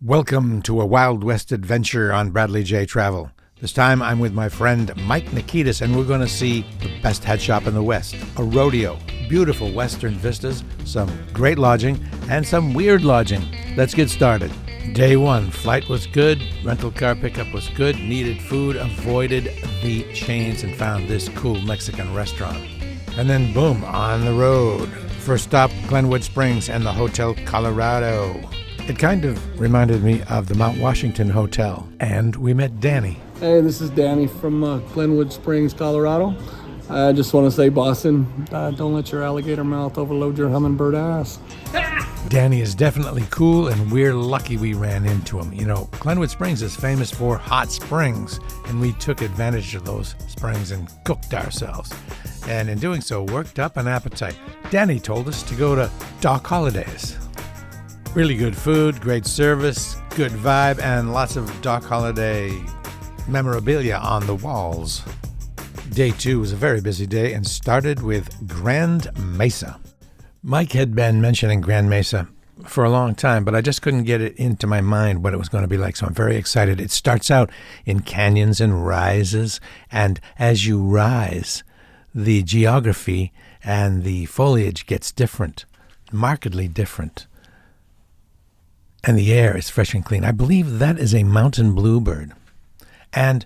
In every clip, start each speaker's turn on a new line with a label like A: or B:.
A: Welcome to a Wild West adventure on Bradley J. Travel. This time I'm with my friend Mike Nikitas, and we're going to see the best hat shop in the West, a rodeo, beautiful western vistas, some great lodging, and some weird lodging. Let's get started. Day one, flight was good, rental car pickup was good, needed food, avoided the chains, and found this cool Mexican restaurant. And then boom, on the road. First stop, Glenwood Springs and the Hotel Colorado. It kind of reminded me of the Mount Washington Hotel. And we met Danny.
B: Hey, this is Danny from Glenwood Springs, Colorado. I just want to say, Boston, don't let your alligator mouth overload your hummingbird ass.
A: Danny is definitely cool, and we're lucky we ran into him. You know, Glenwood Springs is famous for hot springs, and we took advantage of those springs and cooked ourselves. And in doing so, worked up an appetite. Danny told us to go to Doc Holliday's. Really good food, great service, good vibe, and lots of Doc Holliday memorabilia on the walls. Day two was a very busy day and started with Grand Mesa. Mike had been mentioning Grand Mesa for a long time, but I just couldn't get it into my mind what it was going to be like, so I'm very excited. It starts out in canyons and rises, and as you rise, the geography and the foliage gets different, markedly different. And the air is fresh and clean. I believe that is a mountain bluebird. And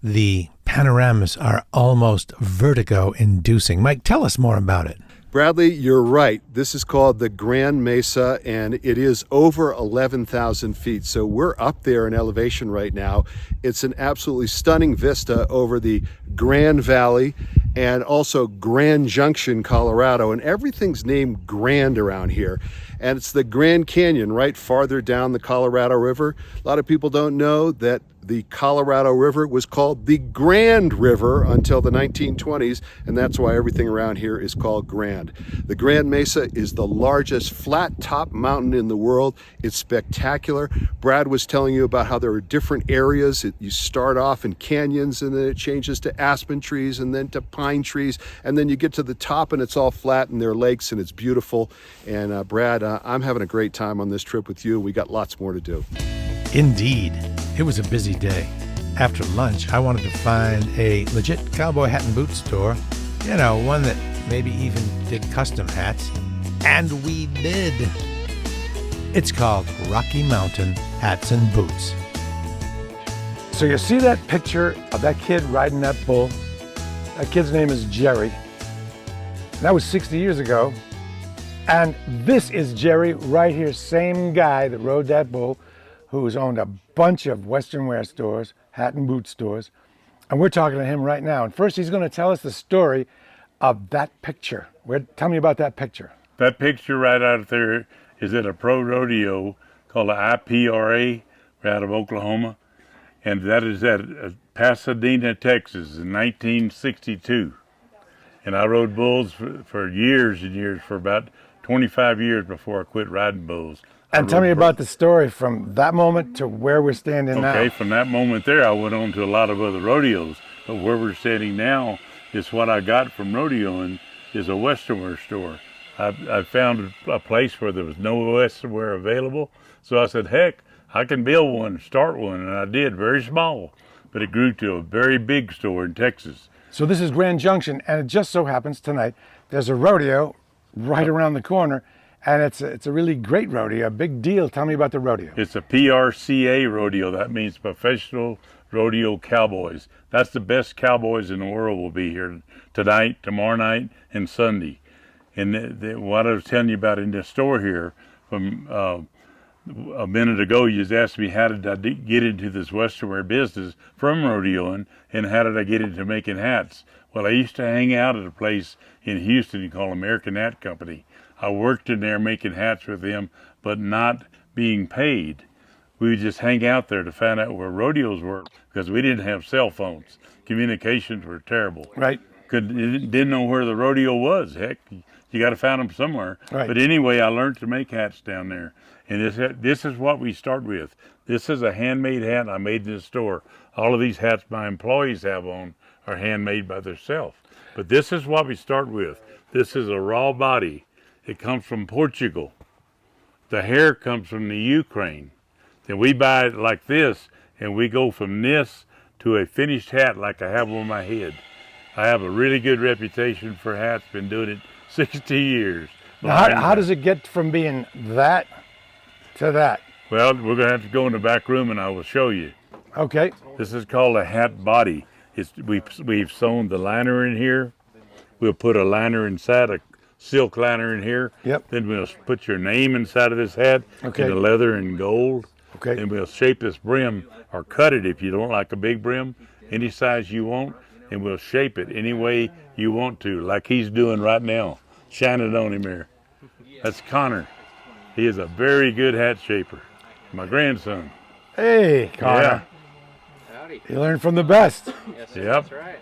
A: the panoramas are almost vertigo-inducing. Mike, tell us more about it.
C: Bradley, you're right. This is called the Grand Mesa, and it is over 11,000 feet. So we're up there in elevation right now. It's an absolutely stunning vista over the Grand Valley and also Grand Junction, Colorado. And everything's named Grand around here. And it's the Grand Canyon right farther down the Colorado River. A lot of people don't know that the Colorado River was called the Grand River until the 1920s, and that's why everything around here is called Grand. The Grand Mesa is the largest flat-top mountain in the world. It's spectacular. Brad was telling you about how there are different areas. You start off in canyons, and then it changes to aspen trees, and then to pine trees, and then you get to the top, and it's all flat, and there are lakes, and it's beautiful. And Brad, I'm having a great time on this trip with you. We got lots more to do.
A: Indeed. It was a busy day. After lunch, I wanted to find a legit cowboy hat and boot store. You know, one that maybe even did custom hats. And we did. It's called Rocky Mountain Hats and Boots. So you see that picture of that kid riding that bull? That kid's name is Jerry. That was 60 years ago. And this is Jerry right here, same guy that rode that bull, who's owned a bunch of Western wear stores, hat and boot stores. And we're talking to him right now. And first he's going to tell us the story of that picture. Tell me about that picture.
D: That picture right out there is at a pro rodeo called the IPRA out of Oklahoma. And that is at Pasadena, Texas in 1962. And I rode bulls for years and years, for about 25 years before I quit riding bulls.
A: And tell me about the story from that moment to where we're standing now.
D: Okay, from that moment there, I went on to a lot of other rodeos. But where we're standing now is what I got from rodeoing is a Western wear store. I found a place where there was no Western wear available. So I said, heck, I can build one, start one. And I did, very small. But it grew to a very big store in Texas.
A: So this is Grand Junction, and it just so happens tonight there's a rodeo right around the corner. And it's a really great rodeo, a big deal. Tell me about the rodeo.
D: It's a PRCA rodeo. That means Professional Rodeo Cowboys. That's the best cowboys in the world will be here tonight, tomorrow night, and Sunday. And what I was telling you about in the store here from a minute ago, you just asked me how did I get into this Western wear business from rodeoing, and how did I get into making hats? Well, I used to hang out at a place in Houston called American Hat Company. I worked in there making hats with them, but not being paid. We would just hang out there to find out where rodeos were, because we didn't have cell phones. Communications were terrible.
A: Right.
D: Didn't know where the rodeo was. Heck, you got to find them somewhere.
A: Right.
D: But anyway, I learned to make hats down there. And this is what we start with. This is a handmade hat I made in the store. All of these hats my employees have on are handmade by themselves. But this is what we start with. This is a raw body. It comes from Portugal. The hair comes from the Ukraine. Then we buy it like this, and we go from this to a finished hat like I have on my head. I have a really good reputation for hats. Been doing it 60 years.
A: Now, how does it get from being that to that?
D: Well, we're going to have to go in the back room, and I will show you.
A: Okay.
D: This is called a hat body. We've sewn the liner in here. We'll put a liner inside, a silk liner in here.
A: Yep.
D: Then we'll put your name inside of this hat
A: Okay.
D: in the leather and gold.
A: Okay.
D: Then we'll shape this brim or cut it if you don't like a big brim, any size you want, and we'll shape it any way you want to, like he's doing right now. Shine it on him there. That's Connor. He is a very good hat shaper. My grandson.
A: Hey, Connor.
E: Howdy.
A: You learn from the best.
E: Yes, sir,
D: Yep.
E: that's right.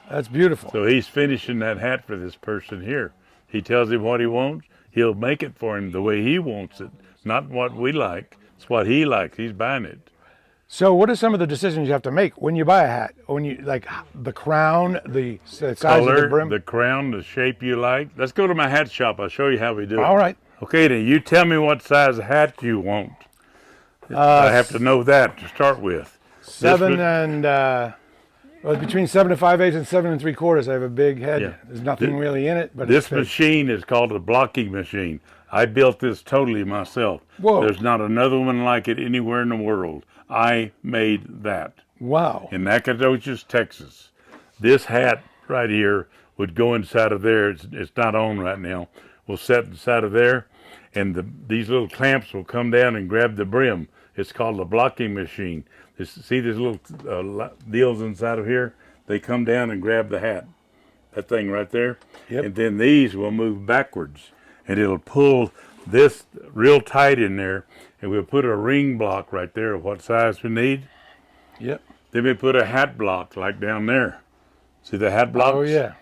A: That's beautiful.
D: So he's finishing that hat for this person here. He tells him what he wants. He'll make it for him the way he wants it, not what we like. It's what he likes. He's buying it.
A: So what are some of the decisions you have to make when you buy a hat? When you like the crown, the size
D: Color,
A: of the brim?
D: the crown, the shape you like. Let's go to my hat shop. I'll show you how we do it.
A: All right.
D: Okay, then you tell me what size hat you want. I have to know that to start with.
A: Seven and well, between 7 5/8 and 7 3/4. I have a big head.
D: Yeah.
A: There's nothing really in it, but
D: This
A: it's big.
D: machine is called a blocking machine. I built this totally myself.
A: Whoa.
D: There's not another one like it anywhere in the world. I made that
A: Wow.
D: in Nacogdoches, Texas. This hat right here would go inside of there. It's not on right now. We'll set inside of there, and these little clamps will come down and grab the brim. It's called a blocking machine. See these little deals inside of here? They come down and grab the hat. That thing right there.
A: Yep.
D: And then these will move backwards, and it'll pull this real tight in there, and we'll put a ring block right there of what size we need.
A: Yep.
D: Then we put a hat block like down there. See the hat blocks?
A: Oh yeah.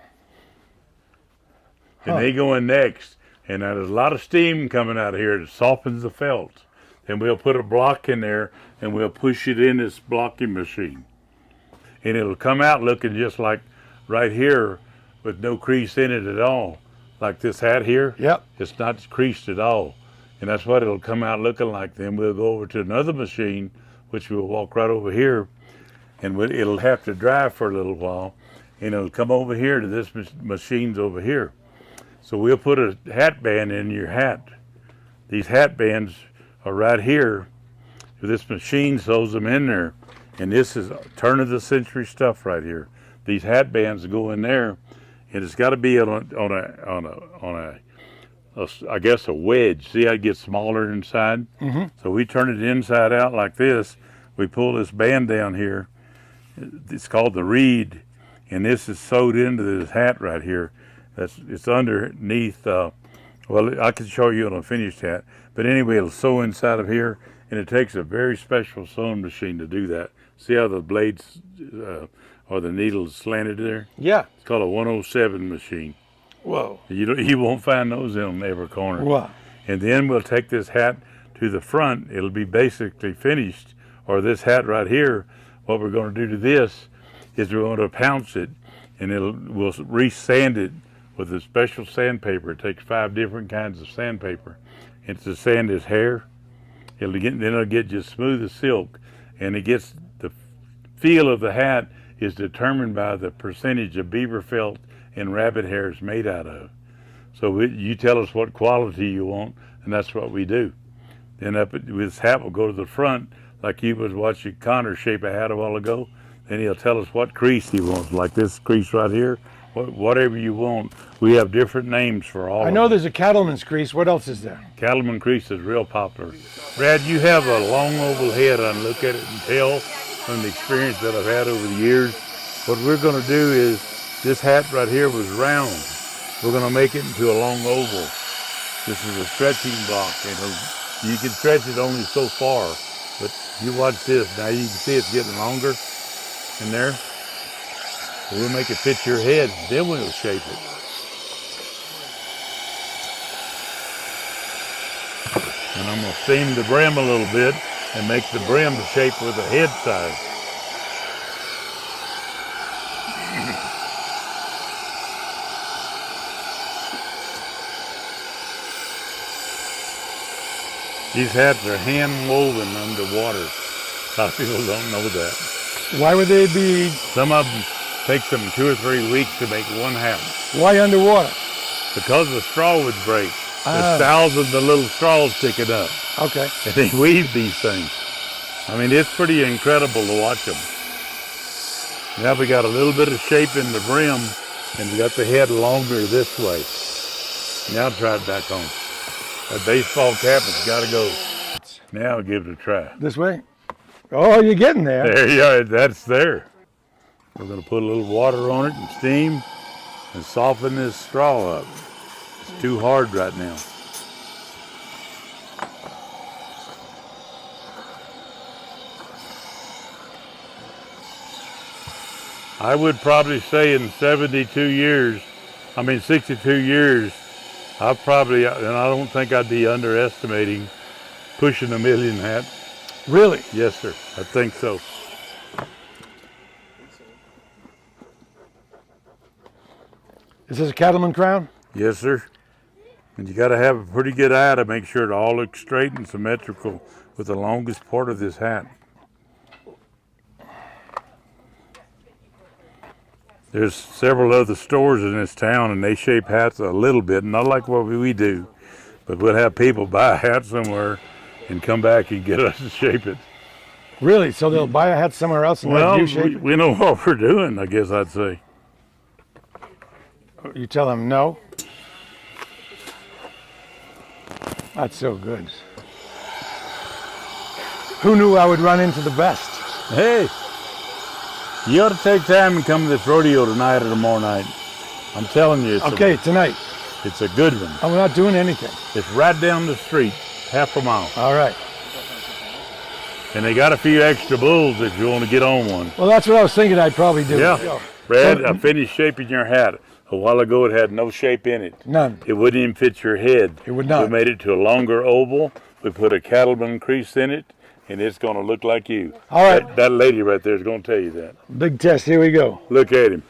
D: And they go in next. And now there's a lot of steam coming out of here that softens the felt. Then we'll put a block in there and we'll push it in this blocking machine. And it'll come out looking just like right here with no crease in it at all. Like this hat here.
A: Yep.
D: It's not creased at all. And that's what it'll come out looking like. Then we'll go over to another machine, which we'll walk right over here. And it'll have to dry for a little while. And it'll come over here to this machine's over here. So we'll put a hat band in your hat. These hat bands are right here. This machine sews them in there. And this is turn of the century stuff right here. These hat bands go in there, and it's got to be on I guess a wedge. See how it gets smaller inside?
A: Mm-hmm.
D: So we turn it inside out like this. We pull this band down here. It's called the reed, and this is sewed into this hat right here. It's underneath. Well, I can show you on a finished hat, but anyway, it'll sew inside of here, and it takes a very special sewing machine to do that. See how the blades or the needles slanted there?
A: Yeah.
D: It's called a 107 machine.
A: Whoa.
D: You won't find those in every corner.
A: Wow.
D: And then we'll take this hat to the front. It'll be basically finished. Or this hat right here, what we're going to do to this is we're going to pounce it, and we'll re-sand it with a special sandpaper. It takes 5 different kinds of sandpaper. And to sand his hair, then it'll get just smooth as silk. And it gets the feel of the hat is determined by the percentage of beaver felt and rabbit hair it's made out of. So you tell us what quality you want, and that's what we do. Then this hat will go to the front, like you was watching Connor shape a hat a while ago. Then he'll tell us what crease he wants, like this crease right here. Whatever you want. We have different names for all
A: I
D: of
A: know
D: them.
A: there's a cattleman's crease. What else is there?
D: Cattleman crease is real popular. Brad, you have a long oval head. I can look at it and tell from the experience that I've had over the years. What we're going to do is, this hat right here was round. We're going to make it into a long oval. This is a stretching block. And you can stretch it only so far. But you watch this. Now you can see it's getting longer in there. So we'll make it fit your head. Then we'll shape it. And I'm going to seam the brim a little bit and make the brim shape with the head size. These hats are hand woven underwater. A lot of people don't know that.
A: Why would they be?
D: Some of them takes them 2 or 3 weeks to make one hat.
A: Why underwater?
D: Because the straw would break.
A: Ah.
D: There's thousands of little straws sticking up.
A: Okay.
D: And they weave these things. I mean, it's pretty incredible to watch them. Now we got a little bit of shape in the brim, and we got the head longer this way. Now try it back on. That baseball cap has got to go. Now give it a try.
A: This way? Oh, you're getting there.
D: There you are. That's there. We're going to put a little water on it and steam and soften this straw up. It's too hard right now. I would probably say in 62 years, and I don't think I'd be underestimating pushing 1 million hats.
A: Really?
D: Yes, sir. I think so.
A: Is this a cattleman crown?
D: Yes, sir. And you got to have a pretty good eye to make sure it all looks straight and symmetrical with the longest part of this hat. There's several other stores in this town, and they shape hats a little bit, not like what we do, but we'll have people buy a hat somewhere and come back and get us to shape it.
A: Really? So they'll buy a hat somewhere else and let you shape it?
D: We know what we're doing, I guess I'd say.
A: You tell them no? That's so good. Who knew I would run into the best?
D: Hey, you ought to take time and come to this rodeo tonight or tomorrow night. I'm telling you,
A: tonight.
D: It's a good one.
A: I'm not doing anything.
D: It's right down the street, half a mile.
A: All right.
D: And they got a few extra bulls if you want to get on one.
A: Well, that's what I was thinking I'd probably do.
D: Yeah. Brad, I finished shaping your hat. A while ago, it had no shape in it.
A: None.
D: It wouldn't even fit your head.
A: It would not.
D: We made it to a longer oval. We put a cattleman crease in it, and it's going to look like you.
A: All right.
D: That lady right there is going to tell you that.
A: Big test. Here we go.
D: Look at him.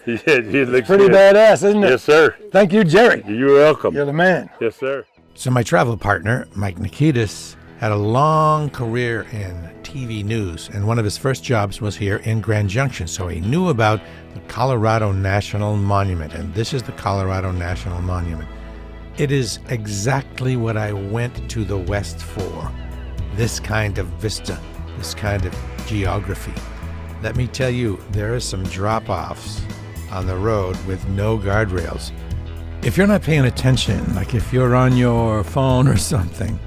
D: He looks
A: Pretty
D: good.
A: badass, isn't it?
D: Yes, sir.
A: Thank you, Jerry.
D: You're welcome.
A: You're the man.
D: Yes, sir.
A: So my travel partner, Mike Nikitas, had a long career in TV news, and one of his first jobs was here in Grand Junction, so he knew about the Colorado National Monument, and this is the Colorado National Monument. It is exactly what I went to the West for, this kind of vista, this kind of geography. Let me tell you, there are some drop-offs on the road with no guardrails. If you're not paying attention, like if you're on your phone or something,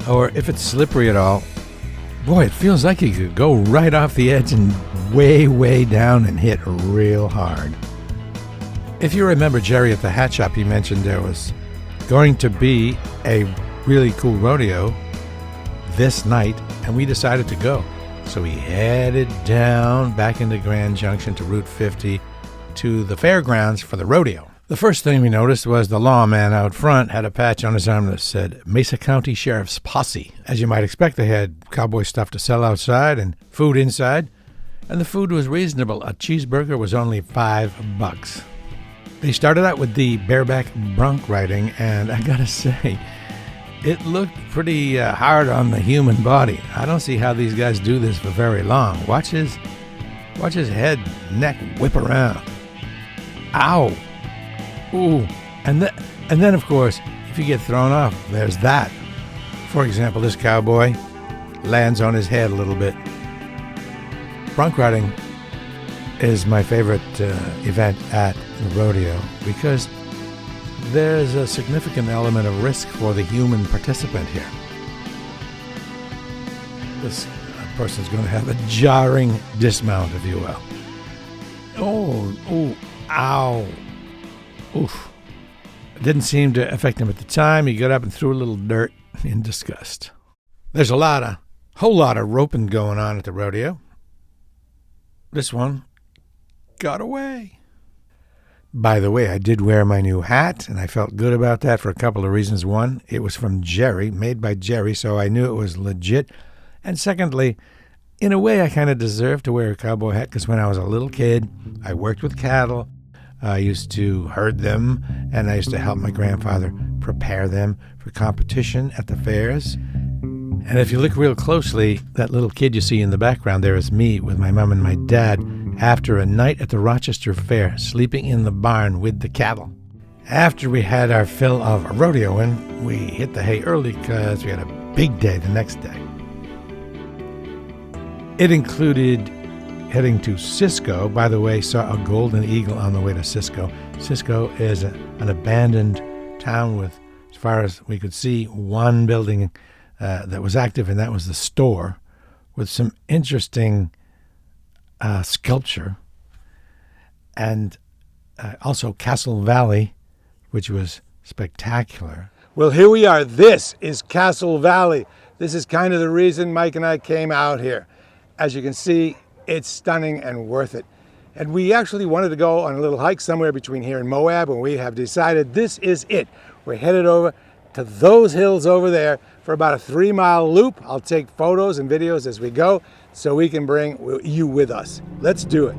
A: or if it's slippery at all, boy, it feels like you could go right off the edge and way, way down and hit real hard. If you remember Jerry at the hat shop, he mentioned there was going to be a really cool rodeo this night, and we decided to go. So we headed down back into Grand Junction to Route 50 to the fairgrounds for the rodeo. The first thing we noticed was the lawman out front had a patch on his arm that said Mesa County Sheriff's Posse. As you might expect, they had cowboy stuff to sell outside and food inside, and the food was reasonable. A cheeseburger was only $5. They started out with the bareback bronc riding, and I gotta say, it looked pretty hard on the human body. I don't see how these guys do this for very long. Watch his head, neck whip around. Ow! Ooh, and then of course, if you get thrown off, there's that. For example, this cowboy lands on his head a little bit. Bronc riding is my favorite event at the rodeo because there's a significant element of risk for the human participant here. This person's going to have a jarring dismount, if you will. Oh, ow. Oof. It didn't seem to affect him at the time. He got up and threw a little dirt in disgust. There's a whole lot of roping going on at the rodeo. This one got away. By the way, I did wear my new hat, and I felt good about that for a couple of reasons. One, it was from Jerry, made by Jerry, so I knew it was legit. And secondly, in a way, I kind of deserved to wear a cowboy hat because when I was a little kid, I worked with cattle. I used to herd them, and I used to help my grandfather prepare them for competition at the fairs. And if you look real closely, that little kid you see in the background there is me with my mom and my dad after a night at the Rochester Fair, sleeping in the barn with the cattle. After we had our fill of rodeoing, we hit the hay early because we had a big day the next day. It included heading to Cisco. By the way, saw a golden eagle on the way to Cisco. Cisco is an abandoned town with, as far as we could see, one building that was active, and that was the store, with some interesting sculpture. And also Castle Valley, which was spectacular. Well, here we are. This is Castle Valley. This is kind of the reason Mike and I came out here. As you can see, it's stunning and worth it. And we actually wanted to go on a little hike somewhere between here and Moab, and we have decided this is it. We're headed over to those hills over there for about a 3-mile loop. I'll take photos and videos as we go so we can bring you with us. Let's do it.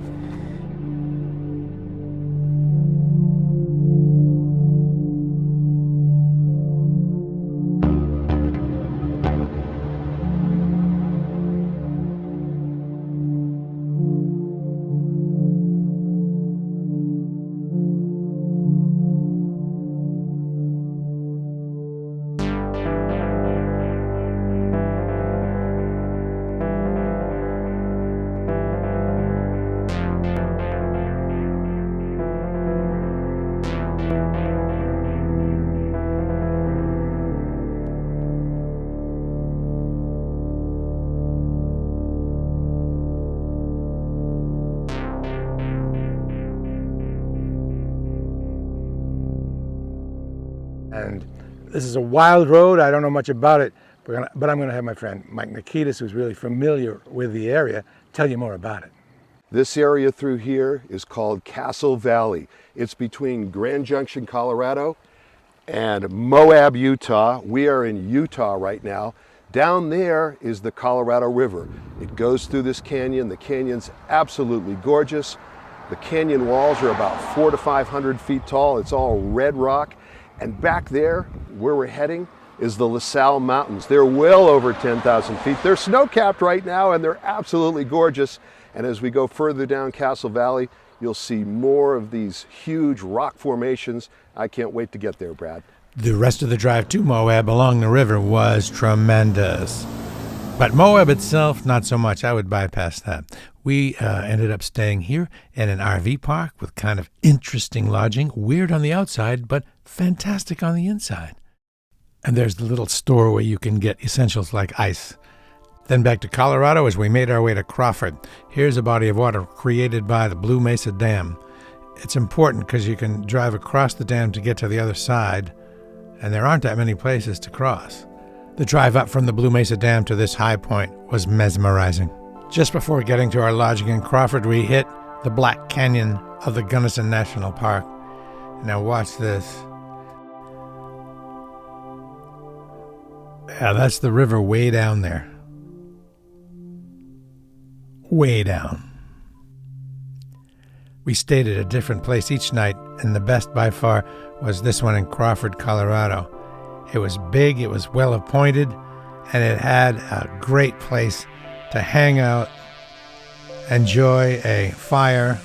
A: And this is a wild road. I don't know much about it, but I'm going to have my friend Mike Nikitas, who's really familiar with the area, tell you more about it.
C: This area through here is called Castle Valley. It's between Grand Junction, Colorado, and Moab, Utah. We are in Utah right now. Down there is the Colorado River. It goes through this canyon. The canyon's absolutely gorgeous. The canyon walls are about 400 to 500 feet tall. It's all red rock. And back there, where we're heading, is the La Salle Mountains. They're well over 10,000 feet. They're snow-capped right now, and they're absolutely gorgeous. And as we go further down Castle Valley, you'll see more of these huge rock formations. I can't wait to get there, Brad.
A: The rest of the drive to Moab along the river was tremendous. But Moab itself, not so much. I would bypass that. We ended up staying here in an RV park with kind of interesting lodging, weird on the outside, but fantastic on the inside. And there's the little store where you can get essentials like ice. Then back to Colorado as we made our way to Crawford. Here's a body of water created by the Blue Mesa Dam. It's important because you can drive across the dam to get to the other side, and there aren't that many places to cross. The drive up from the Blue Mesa Dam to this high point was mesmerizing. Just before getting to our lodging in Crawford, we hit the Black Canyon of the Gunnison National Park. Now watch this. Yeah, that's the river way down there. Way down. We stayed at a different place each night, and the best by far was this one in Crawford, Colorado. It was big, it was well appointed, and it had a great place to hang out, enjoy a fire,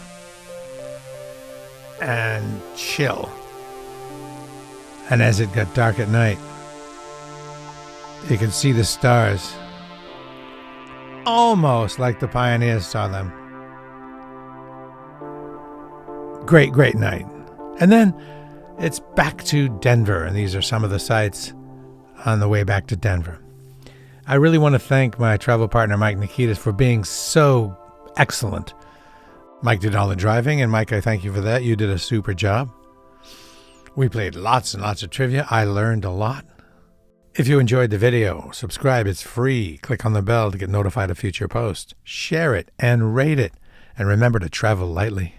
A: and chill. And as it got dark at night, you could see the stars, almost like the pioneers saw them. Great, great night. And then it's back to Denver, and these are some of the sights on the way back to Denver. I really want to thank my travel partner, Mike Nikitas, for being so excellent. Mike did all the driving, and Mike, I thank you for that. You did a super job. We played lots and lots of trivia. I learned a lot. If you enjoyed the video, subscribe. It's free. Click on the bell to get notified of future posts. Share it and rate it. And remember to travel lightly.